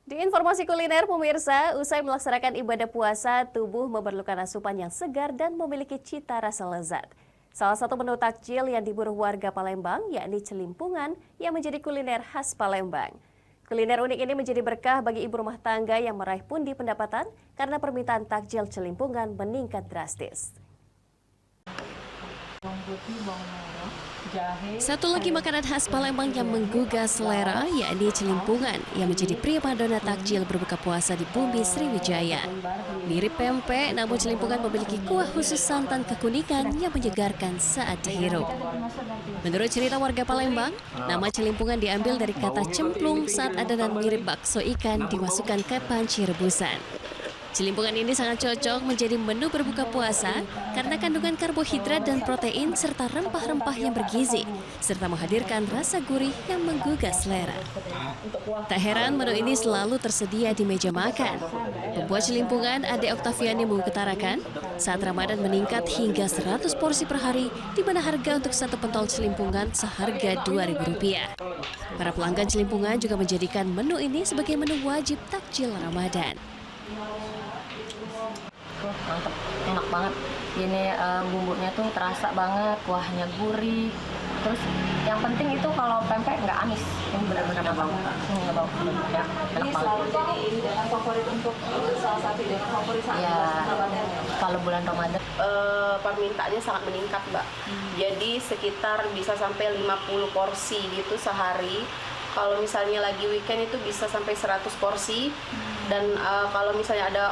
Di informasi kuliner, pemirsa, usai melaksanakan ibadah puasa, tubuh memerlukan asupan yang segar dan memiliki cita rasa lezat. Salah satu menu takjil yang diburu warga Palembang yakni celimpungan yang menjadi kuliner khas Palembang. Kuliner unik ini menjadi berkah bagi ibu rumah tangga yang meraih pundi pendapatan karena permintaan takjil celimpungan meningkat drastis. Satu lagi makanan khas Palembang yang menggugah selera yakni celimpungan yang menjadi primadona takjil berbuka puasa di bumi Sriwijaya. Mirip pempek, namun celimpungan memiliki kuah khusus santan kekuningan yang menyegarkan saat dihirup. Menurut cerita warga Palembang, nama celimpungan diambil dari kata cemplung saat adonan mirip bakso ikan dimasukkan ke panci rebusan. Celimpungan ini sangat cocok menjadi menu berbuka puasa karena kandungan karbohidrat dan protein serta rempah-rempah yang bergizi, serta menghadirkan rasa gurih yang menggugah selera. Tak heran menu ini selalu tersedia di meja makan. Pembuat celimpungan Ade Oktaviani mengutarakan, saat Ramadan meningkat hingga 100 porsi per hari, di mana harga untuk satu pentol celimpungan seharga Rp2.000. Para pelanggan celimpungan juga menjadikan menu ini sebagai menu wajib takjil Ramadan. Mantep, enak banget. Ini bumbunya tuh terasa banget, kuahnya gurih. Terus yang penting itu kalau pempek nggak amis. Ini benar-benar nggak bau. Nggak bau. Ya, enak banget. Jadi hidangan favorit untuk salah satu hidangan favorit saat Ya, Ramadan. kalau bulan Ramadan. Permintaannya sangat meningkat, Mbak. Jadi sekitar bisa sampai 50 porsi gitu sehari. Kalau misalnya lagi weekend itu bisa sampai 100 porsi. Dan kalau misalnya ada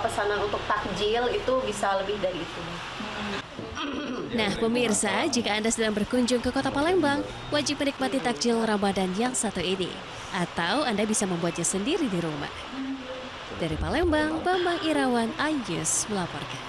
pesanan untuk takjil itu bisa lebih dari itu. Nah pemirsa, jika Anda sedang berkunjung ke kota Palembang, wajib menikmati takjil Ramadan yang satu ini. Atau Anda bisa membuatnya sendiri di rumah. Dari Palembang, Bambang Irawan, iNews melaporkan.